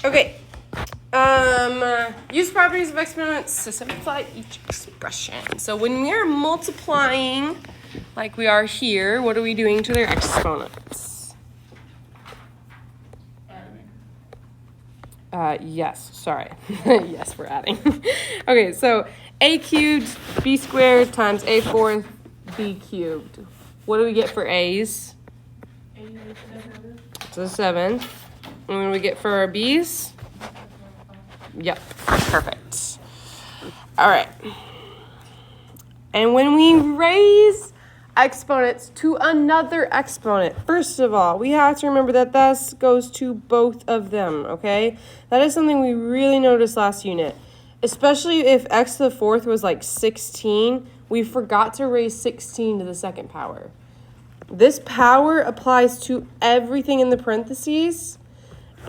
Okay. Use properties of exponents to simplify each expression. So when we are multiplying, like we are here, what are we doing to their exponents? Yes, sorry. Yes, we're adding. Okay, so a cubed b squared times a fourth b cubed. What do we get for a's? So 7. And what do we get for our b's? Yep, perfect. All right. And when we raise exponents to another exponent, first of all, we have to remember that this goes to both of them, okay? That is something we really noticed last unit. Especially if x to the fourth was like 16, we forgot to raise 16 to the second power. This power applies to everything in the parentheses.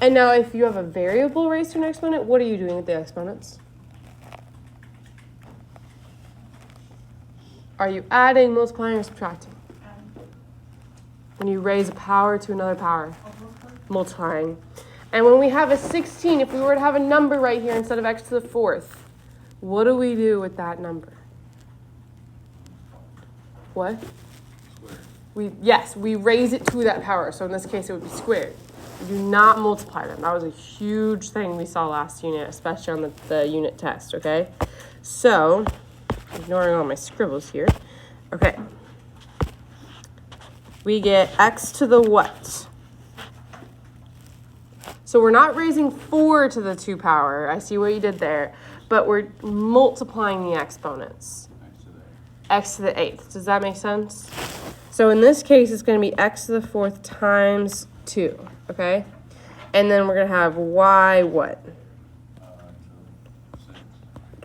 And now if you have a variable raised to an exponent, what are you doing with the exponents? Are you adding, multiplying, or subtracting? When you raise a power to another power, multiplying. And when we have a 16, if we were to have a number right here instead of x to the fourth, what do we do with that number? What? We raise it to that power. So in this case, it would be squared. We do not multiply them. That was a huge thing we saw last unit, especially on the unit test, okay? So, ignoring all my scribbles here. Okay. We get x to the what? So we're not raising 4 to the 2 power. I see what you did there. But we're multiplying the exponents. X to the 8th. Does that make sense? So in this case, it's going to be x to the 4th times 2. Okay? And then we're going to have y what?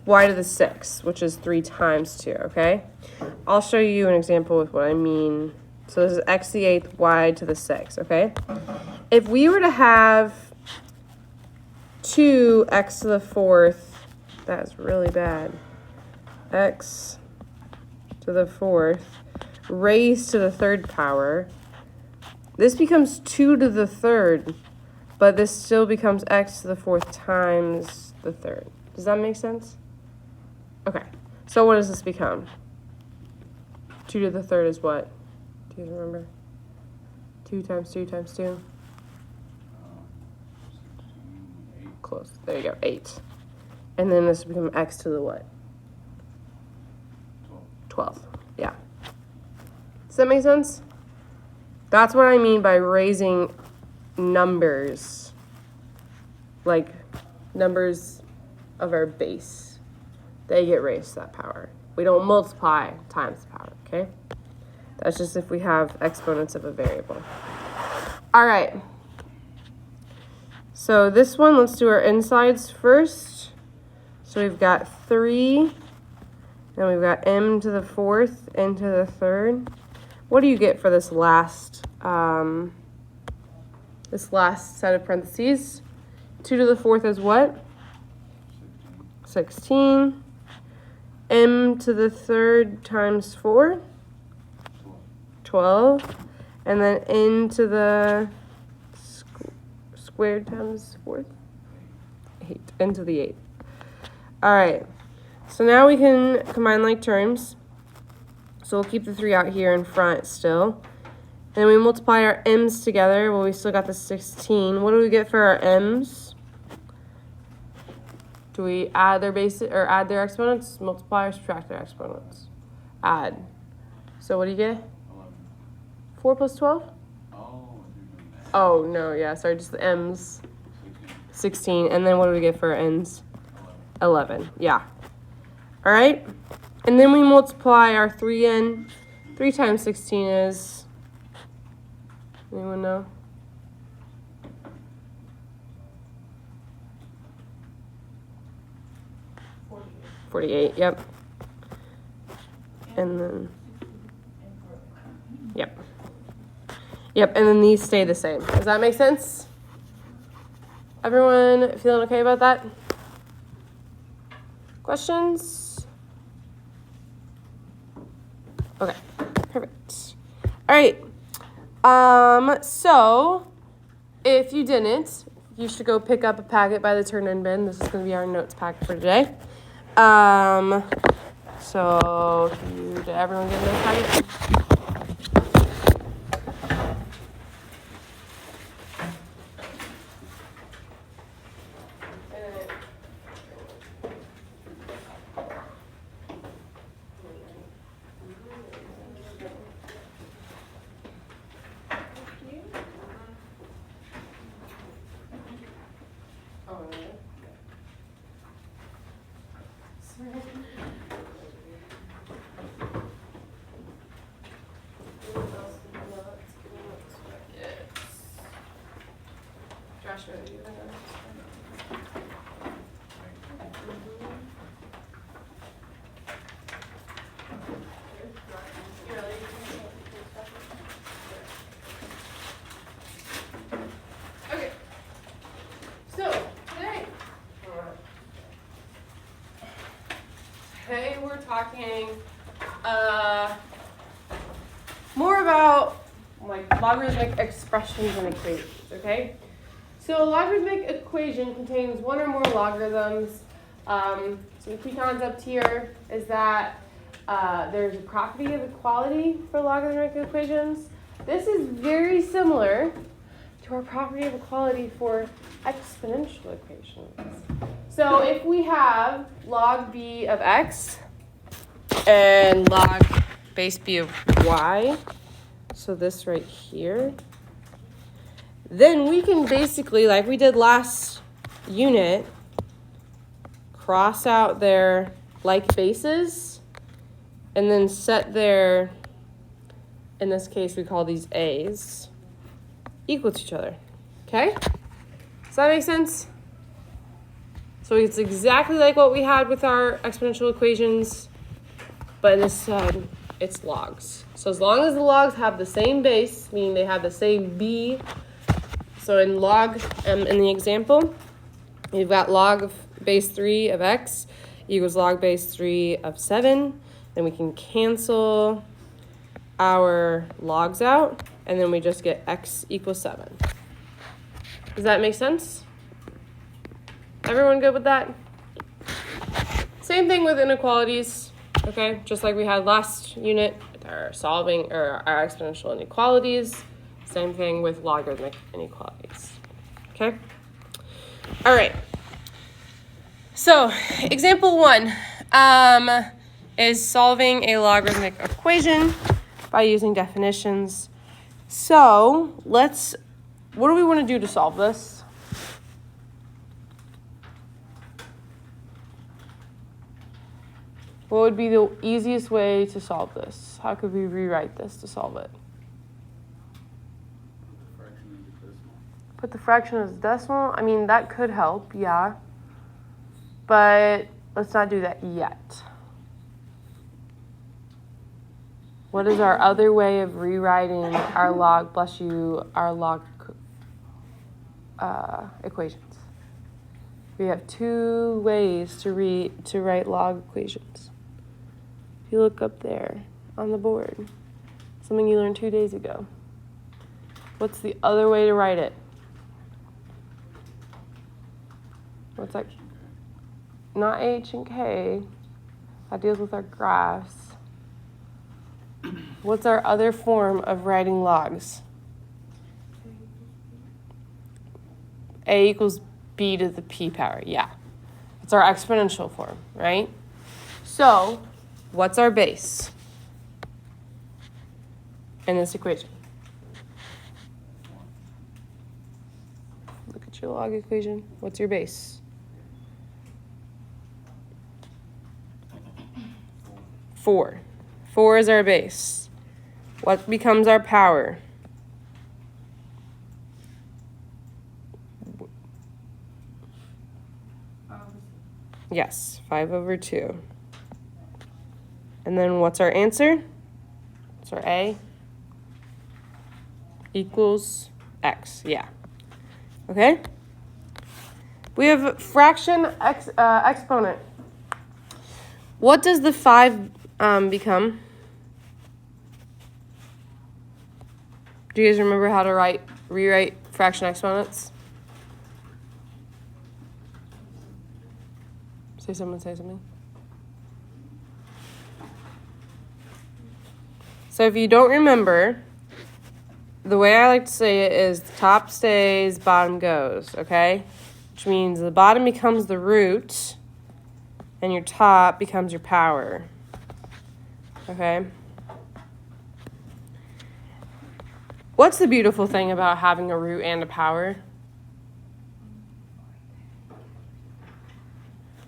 Y to the 6, which is 3 times 2, okay? I'll show you an example with what I mean. So this is x to the 8th, y to the 6, okay? If we were to have 2x to the 4th, that's really bad. X to the 4th raised to the 3rd power. This becomes 2 to the 3rd, but this still becomes x to the 4th times the 3rd. Does that make sense? Okay, so what does this become? 2 to the 3rd is what? Do you remember? 2 times 2 times 2? Close. There you go, 8. And then this will become x to the what? 12. Yeah. Does that make sense? That's what I mean by raising numbers. Like numbers of our base. They get raised to that power. We don't multiply times the power, okay? That's just if we have exponents of a variable. All right. So this one, let's do our insides first. So we've got 3, then we've got m to the 4th, n to the 3rd. What do you get for this last set of parentheses? 2 to the 4th is what? 16. M to the 3rd times 4? 12. And then n to the squared times 4th? 8. N to the 8th. All right. So now we can combine like terms. So we'll keep the 3 out here in front still. And we multiply our m's together. Well, we still got the 16. What do we get for our m's? Do we add their basic or add their exponents? Multiply or subtract their exponents? Add. So what do you get? 11. 4 plus 12? Oh, no, yeah, sorry, just the m's. 16. And then what do we get for our n's? 11. Yeah. All right. And then we multiply our 3n. 3 times 16 is, anyone know? 48, yep. And then, yep. Yep, and then these stay the same. Does that make sense? Everyone feeling okay about that? Questions? Okay, perfect. All right. So if you didn't, you should go pick up a packet by the turn-in bin. This is going to be our notes packet for today. So, did everyone get a notes packet? Okay. So today we're talking more about like logarithmic expressions and equations, okay? So a logarithmic equation contains one or more logarithms. So the key concept here is that there's a property of equality for logarithmic equations. This is very similar to our property of equality for exponential equations. So if we have log b of x and log base b of y, so this right here, then we can basically, like we did last unit, cross out their like bases and then set their, in this case we call these a's, equal to each other. Okay? Does that make sense? So it's exactly like what we had with our exponential equations, but instead it's logs. So as long as the logs have the same base, meaning they have the same b, so in log, in the example, you've got log of base 3 of x equals log base 3 of 7. Then we can cancel our logs out, and then we just get x equals 7. Does that make sense? Everyone good with that? Same thing with inequalities, okay? Just like we had last unit with our solving or our exponential inequalities. Same thing with logarithmic inequalities, okay? All right. So example 1 is solving a logarithmic equation by using definitions. So what do we want to do to solve this? What would be the easiest way to solve this? How could we rewrite this to solve it? Put the fraction as a decimal? I mean, that could help, yeah. But let's not do that yet. What is our other way of rewriting our log, bless you, our log equations? We have 2 ways to write log equations. If you look up there on the board, something you learned 2 days ago. What's the other way to write it? What's that? Not H and K. That deals with our graphs. What's our other form of writing logs? A equals b to the p power. Yeah. It's our exponential form, right? So, what's our base in this equation? Look at your log equation. What's your base? 4. 4 is our base. What becomes our power? Yes, 5/2. And then what's our answer? What's our A? Equals x, yeah. Okay? We have fraction exponent. What does the 5 become? Do you guys remember how to rewrite fraction exponents? Say something. So if you don't remember, the way I like to say it is the top stays, bottom goes, okay? Which means the bottom becomes the root and your top becomes your power, okay? What's the beautiful thing about having a root and a power?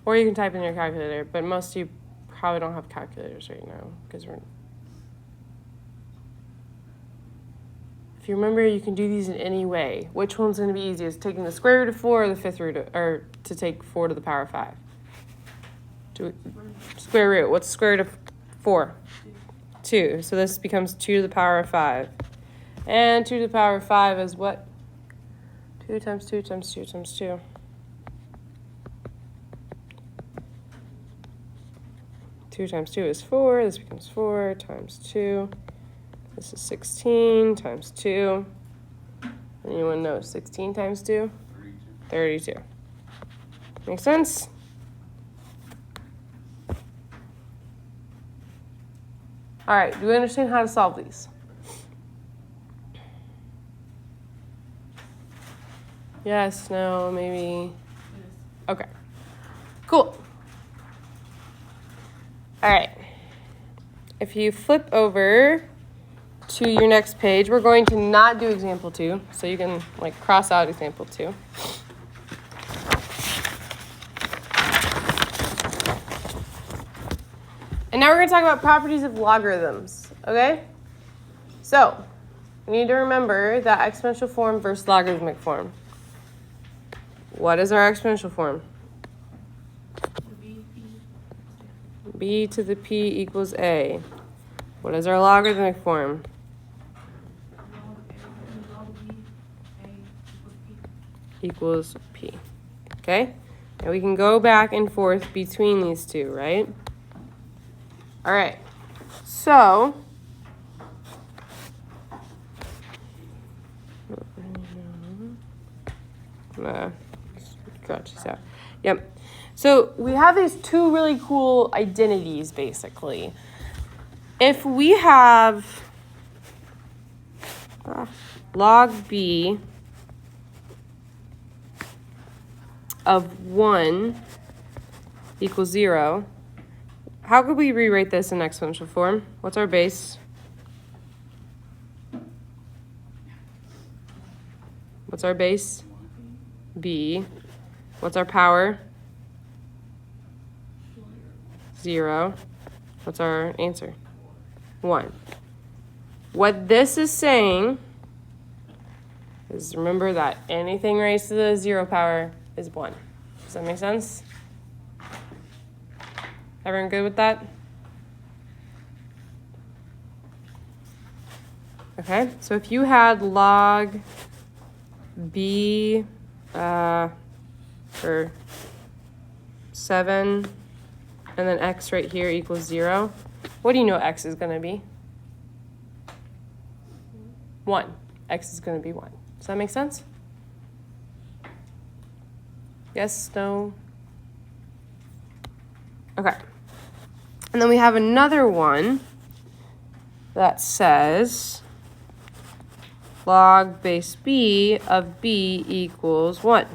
Or you can type in your calculator, but most of you probably don't have calculators right now because if you remember, you can do these in any way. Which one's going to be easiest, taking the square root of 4 or the fifth root or to take 4 to the power of 5? Square root. What's the square root of 4? 2. So this becomes 2 to the power of 5. And 2 to the power of 5 is what? 2 times 2 times 2 times 2. 2 times 2 is 4. This becomes 4 times 2. This is 16 times 2. Anyone know 16 times 2? 32. Make sense? All right, do we understand how to solve these? Yes, no, maybe. Okay, cool. All right, if you flip over to your next page, we're going to not do example 2, so you can like cross out example 2. And now we're going to talk about properties of logarithms, okay? So, we need to remember that exponential form versus logarithmic form. What is our exponential form? B to the P equals A. What is our logarithmic form? Equals P. Okay? And we can go back and forth between these two, right? All right. So, scratch this out. Yep. So we have these two really cool identities, basically. If we have log B of 1 equals 0, how could we rewrite this in exponential form? What's our base? What's our base? B. What's our power? 0. What's our answer? 1. What this is saying is remember that anything raised to the 0 power is 1. Does that make sense? Everyone good with that? Okay, so if you had log B for 7 and then x right here equals 0, what do you know x is going to be? 1. X is going to be 1. Does that make sense? Yes? No? Okay. And then we have another one that says log base B of B equals 1.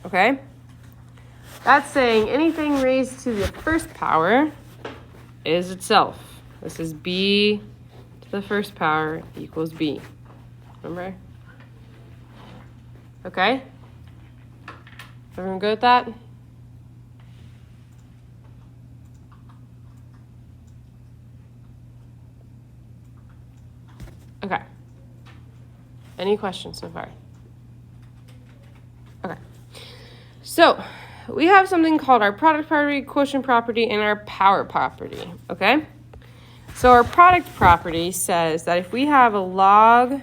Okay? That's saying anything raised to the first power is itself. This is B to the first power equals B. Remember? Okay? Everyone good with that? Okay. Any questions so far? Okay. So, we have something called our product property, quotient property, and our power property, okay? So our product property says that if we have a log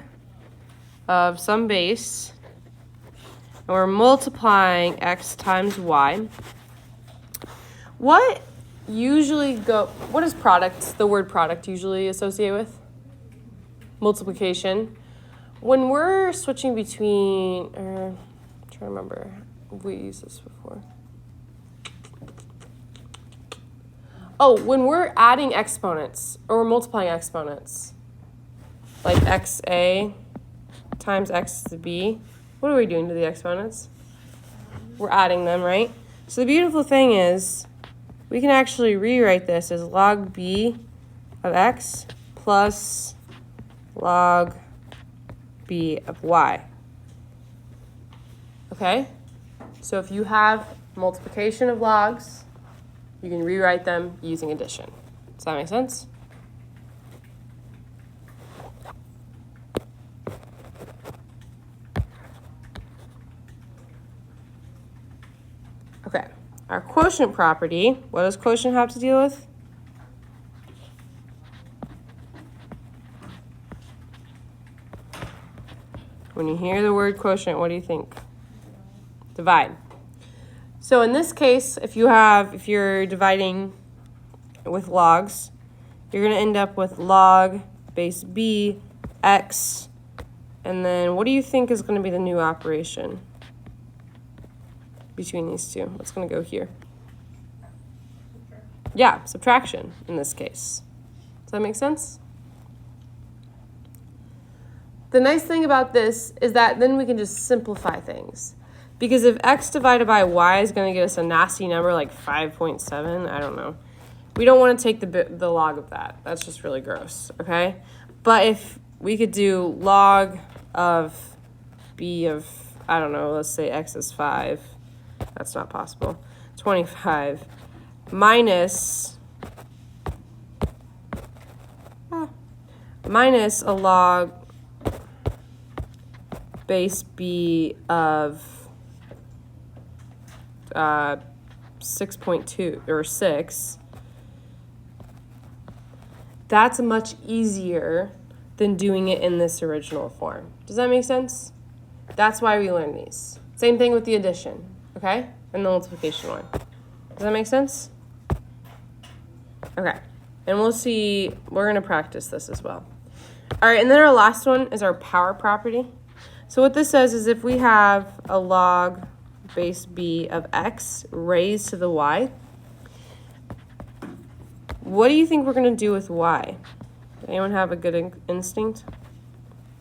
of some base, and we're multiplying x times y, what does product, the word product usually associate with? Multiplication. When we're switching between, I'm trying to remember, we used this before. Oh, when we're adding exponents or we're multiplying exponents, like xa times x to the b, what are we doing to the exponents? We're adding them, right? So the beautiful thing is we can actually rewrite this as log b of x plus log b of y. Okay? So if you have multiplication of logs, you can rewrite them using addition. Does that make sense? Okay. Our quotient property, what does quotient have to deal with? When you hear the word quotient, what do you think? Divide. So in this case, if you're dividing with logs, you're going to end up with log base b x, and then what do you think is going to be the new operation between these two? What's going to go here? Yeah, subtraction in this case. Does that make sense? The nice thing about this is that then we can just simplify things. Because if x divided by y is going to get us a nasty number like 5.7, I don't know. We don't want to take the log of that. That's just really gross, okay? But if we could do log of b of, I don't know, let's say x is 5. That's not possible. 25 minus a log base b of 6.2 or 6. That's much easier than doing it in this original form. Does that make sense? That's why we learn these. Same thing with the addition, okay? And the multiplication one. Does that make sense? Okay. And we'll see, we're going to practice this as well. All right, and then our last one is our power property. So what this says is if we have a log base b of x raised to the y, what do you think we're going to do with y? Anyone have a good instinct?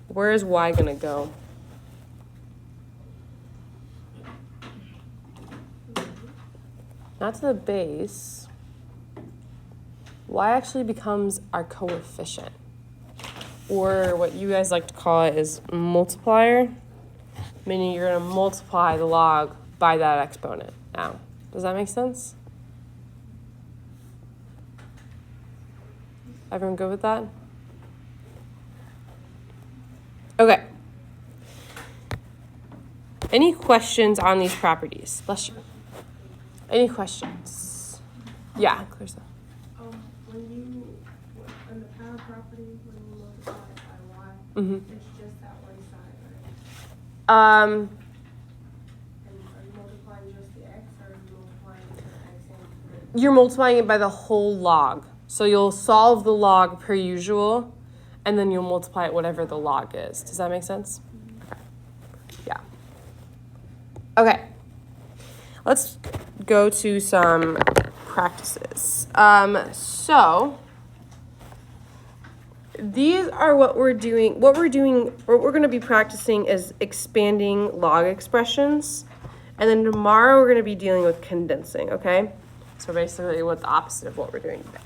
Where is y going to go? Not to the base. Y actually becomes our coefficient, or what you guys like to call it is multiplier, meaning you're going to multiply the log by that exponent. Now, does that make sense? Everyone good with that? Okay. Any questions on these properties? Bless you. Any questions? Yeah, Clarissa. On the power property, when you multiply it by y, it's just that one side, right? And are you multiplying just the x, or are you multiplying the x and the... You're multiplying it by the whole log. So you'll solve the log per usual, and then you'll multiply it whatever the log is. Does that make sense? Okay. Yeah. Okay. Let's go to some practices. So these are what we're doing. What we're going to be practicing is expanding log expressions. And then tomorrow we're going to be dealing with condensing, okay? So basically what's the opposite of what we're doing today.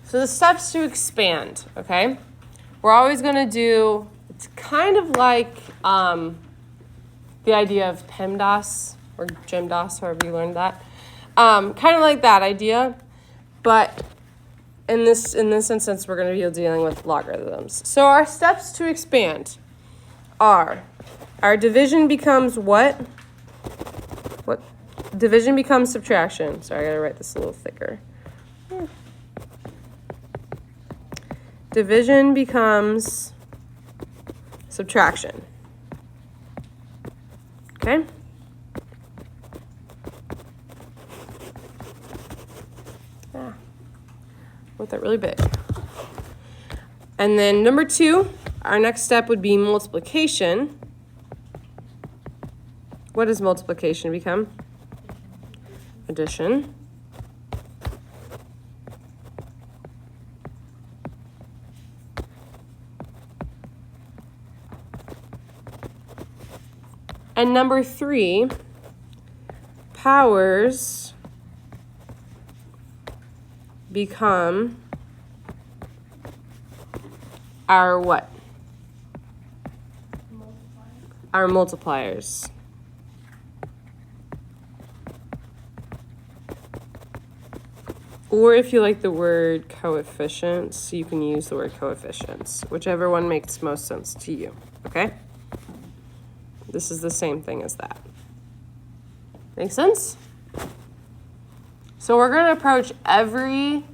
So the steps to expand, okay? We're always going to do, it's kind of like the idea of PEMDAS or GEMDAS, however you learned that. Kind of like that idea, but in this instance, we're going to be dealing with logarithms. So our steps to expand are, our division becomes what? What? Division becomes subtraction. Sorry, I got to write this a little thicker. Division becomes subtraction. Okay? Wrote that really big. And then number 2, our next step would be multiplication. What does multiplication become? Addition. And number 3, powers become our what? Our multipliers. Or if you like the word coefficients, you can use the word coefficients, whichever one makes most sense to you, okay? This is the same thing as that. Make sense? So we're going to approach every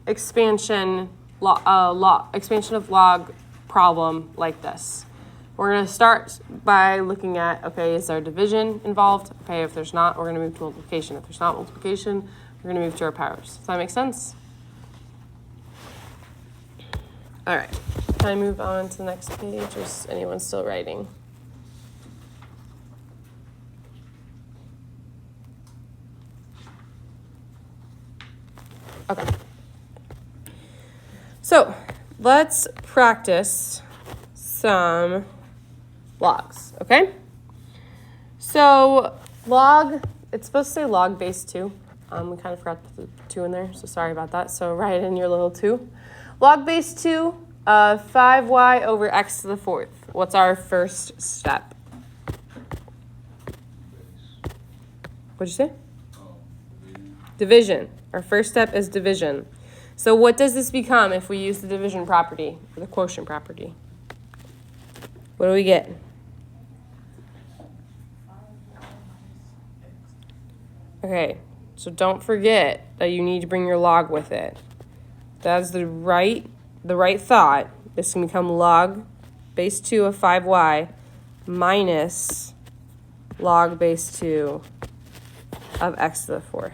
expansion of log problem like this. We're going to start by looking at, okay, is there division involved? Okay, if there's not, we're going to move to multiplication. If there's not multiplication, we're going to move to our powers. Does that make sense? All right. Can I move on to the next page, or is anyone still writing? Okay. So let's practice some logs, okay? So log, it's supposed to say log base 2. We kind of forgot to put the 2 in there, so sorry about that. So write in your little 2. Log base 2, 5y over x to the 4th. What's our first step? What'd you say? Division. Our first step is division. So what does this become if we use the division property, or the quotient property? What do we get? Okay, so don't forget that you need to bring your log with it. That's the right thought. This can become log base 2 of 5y minus log base 2 of x to the 4th.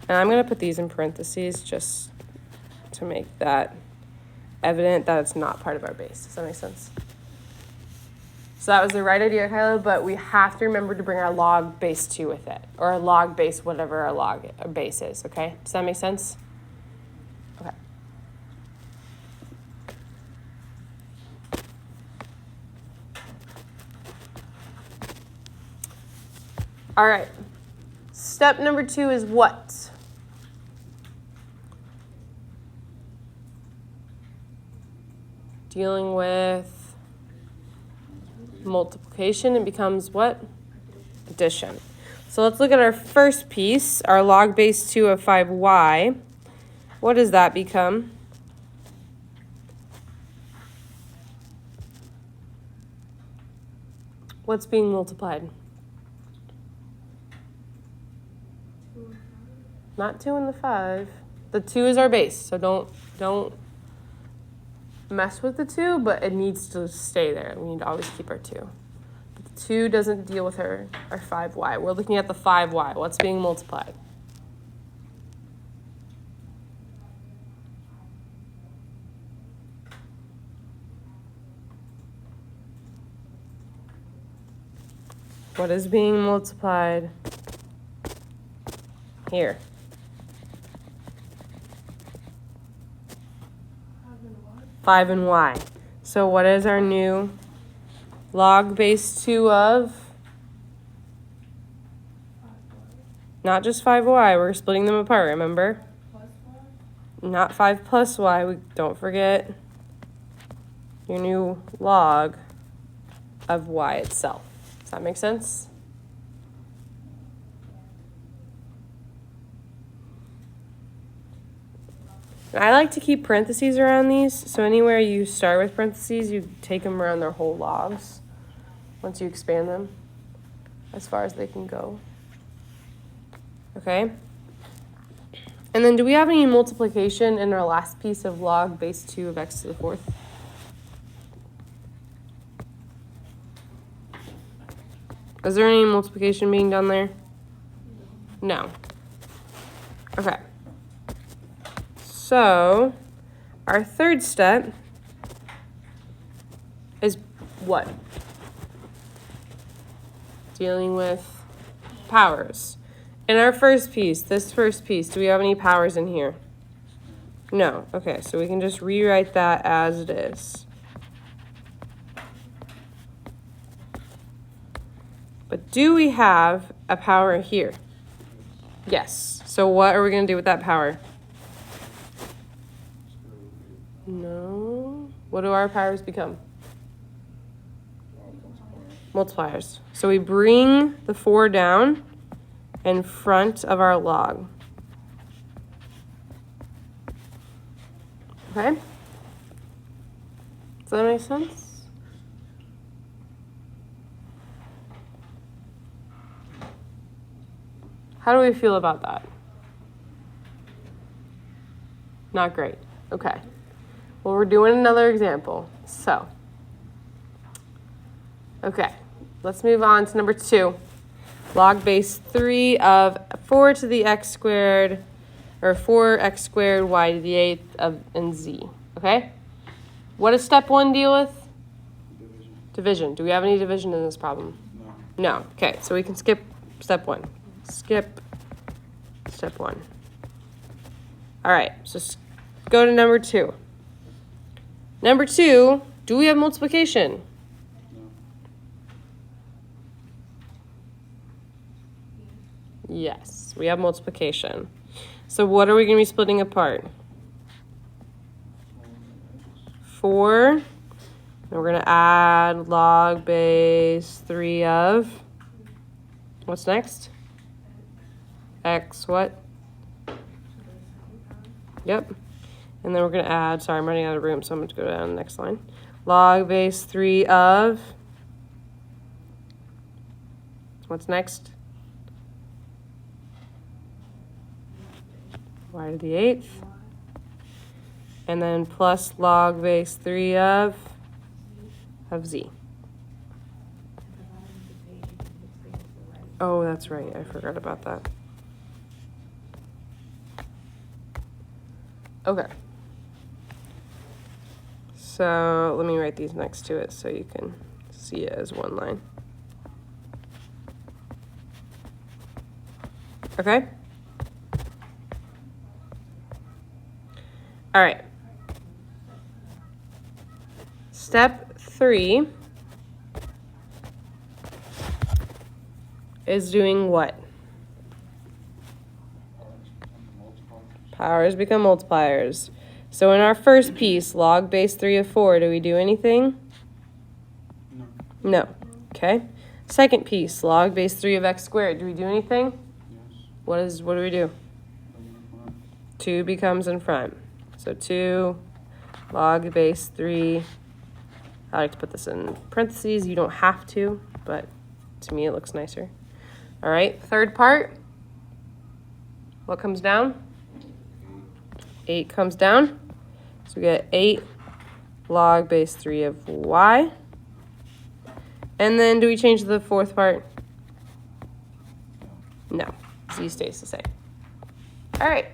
And I'm going to put these in parentheses just to make that evident that it's not part of our base. Does that make sense? So that was the right idea, Kyla, but we have to remember to bring our log base 2 with it, or our log base, whatever our base is, okay? Does that make sense? Okay. All right. Step number 2 is what? Dealing with multiplication, it becomes what? Addition. So let's look at our first piece, our log base 2 of 5y. What does that become? What's being multiplied? Not 2 and the 5. The 2 is our base, so don't mess with the 2, but it needs to stay there. We need to always keep our 2. But the 2 doesn't deal with our 5y. We're looking at the 5y. What's being multiplied? What is being multiplied here? 5 and y. So what is our new log base 2 of? Not just 5y. We're splitting them apart, remember? Not 5 plus y. Don't forget your new log of y itself. Does that make sense? I like to keep parentheses around these, so anywhere you start with parentheses, you take them around their whole logs once you expand them as far as they can go. Okay? And then do we have any multiplication in our last piece of log base 2 of x to the 4th? Is there any multiplication being done there? No. Okay. So, our third step is what? Dealing with powers. In our first piece, this first piece, do we have any powers in here? No. Okay, so we can just rewrite that as it is. But do we have a power here? Yes. So what are we going to do with that power? No. What do our powers become? Multipliers. So we bring the 4 down in front of our log. Okay? Does that make sense? How do we feel about that? Not great. Okay. Well, we're doing another example. So, okay. Let's move on to number 2. Log base 3 of 4 to the x squared, or 4x squared y to the 8th of and z. Okay? What does step 1 deal with? Division. Do we have any division in this problem? No. No. Okay, so we can skip step 1. Skip step 1. All right, so go to number 2. Number 2, do we have multiplication? Yes, we have multiplication. So what are we going to be splitting apart? 4. And we're going to add log base 3 of, what's next? X what? Yep. And then we're going to add, sorry, I'm running out of room, so I'm going to go down the next line. Log base 3 of, what's next? Y to the 8th. And then plus log base 3 of z. Oh, that's right. I forgot about that. Okay. So let me write these next to it so you can see it as one line. Okay? All right. Step 3 is doing what? Powers become multipliers. So in our first piece, log base 3 of 4, do we do anything? No. No. Okay. Second piece, log base 3 of x squared, do we do anything? Yes. What do we do? 2 becomes in front. So 2 log base 3. I like to put this in parentheses. You don't have to, but to me it looks nicer. All right, third part. What comes down? 8 comes down. So we get 8 log base 3 of y. And then do we change the fourth part? No, z stays the same. All right.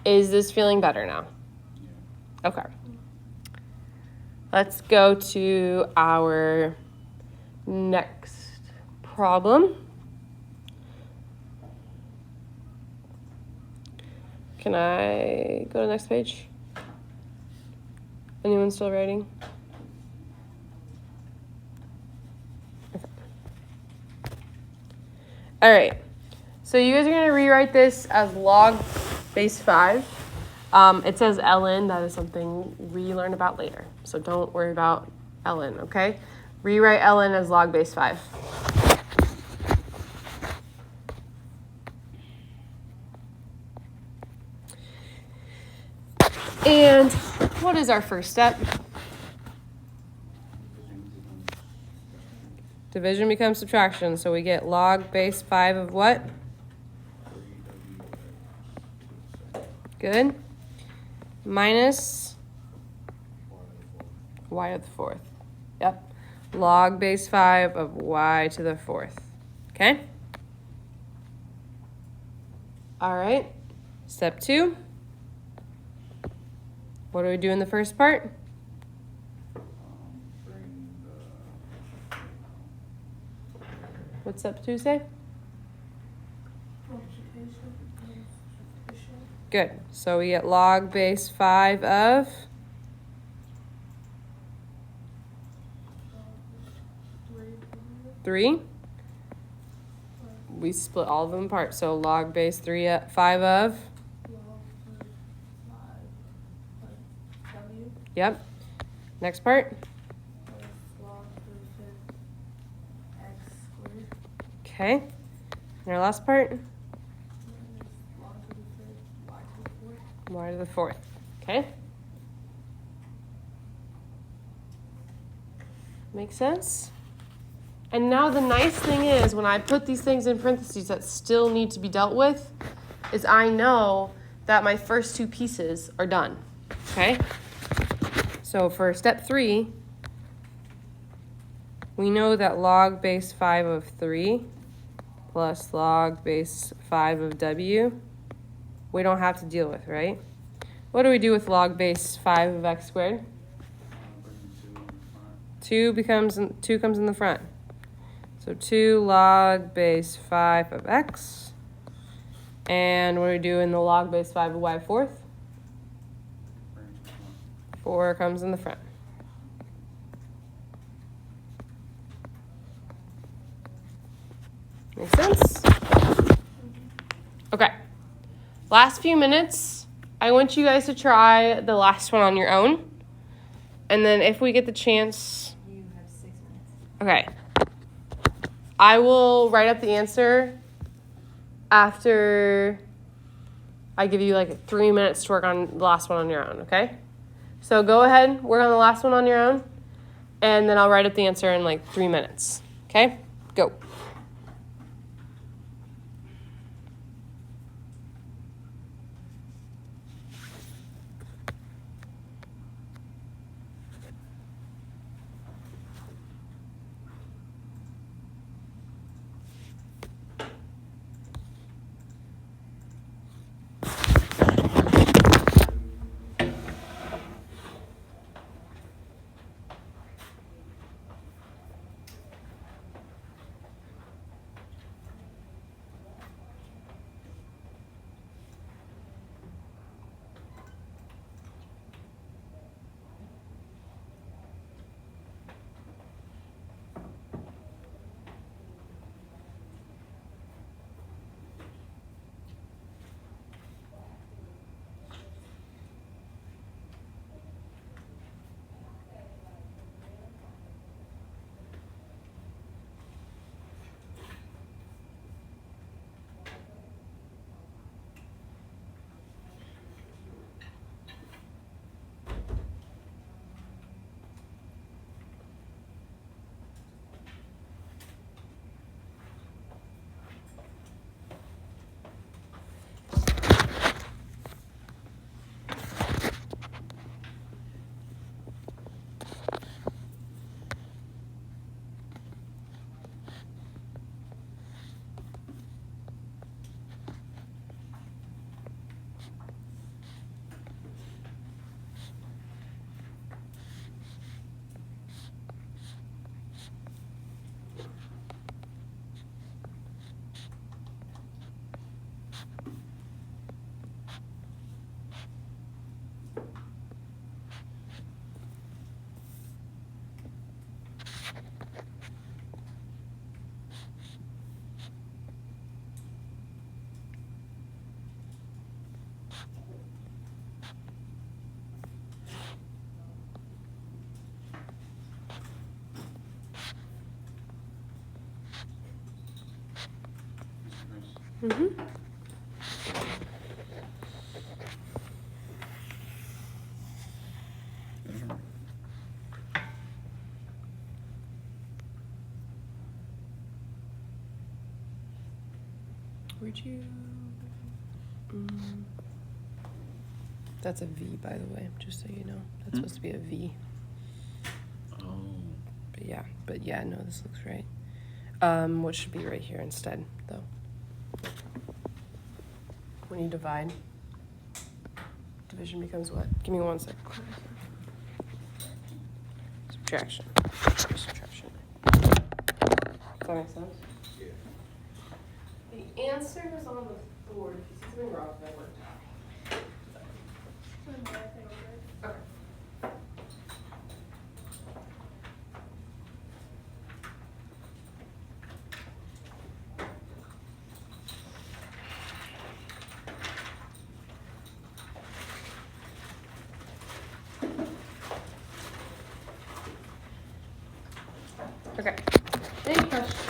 Is this feeling better now? Okay. Let's go to our next problem. Can I go to the next page? Anyone still writing? Okay. All right. So you guys are going to rewrite this as log base 5. It says ln. That is something we learn about later. So don't worry about ln, okay? Rewrite ln as log base 5. And what is our first step? Division becomes subtraction. So we get log base 5 of what? Good. Minus y to the 4th. Yep. Log base 5 of y to the 4th. Okay? All right. Step 2. What do we do in the first part? What's step 2 say? Good. So we get log base 5 of 3. We split all of them apart. So log base 5 of. Log 5 of W Yep. Next part. plus log 5 x squared Okay. And our last part. minus log 5 y to the 4th. Y to the 4th. Okay. Make sense? And now the nice thing is when I put these things in parentheses that still need to be dealt with, is I know that my first 2 pieces are done. Okay? So for step 3, we know that log base 5 of 3 plus log base 5 of w, we don't have to deal with, right? What do we do with log base 5 of x squared? 2 comes in the front. So 2 log base 5 of x. And what do we do in the log base 5 of y 4th? 4 comes in the front. Make sense? Okay. Last few minutes, I want you guys to try the last one on your own. And then if we get the chance... You have 6 minutes. Okay. I will write up the answer after I give you like 3 minutes to work on the last one on your own, okay? So go ahead, work on the last one on your own, and then I'll write up the answer in like 3 minutes, okay? Go. Mm-hmm. Would you? That's a V, by the way, just so you know. That's supposed to be a V. Oh. But yeah, no, this looks right. What should be right here instead, though? When you divide, division becomes what? Give me 1 sec. Subtraction. Subtraction. Does that make sense? Yeah. The answer is on the board. If you see something wrong, that worked. Okay. Okay. Any questions?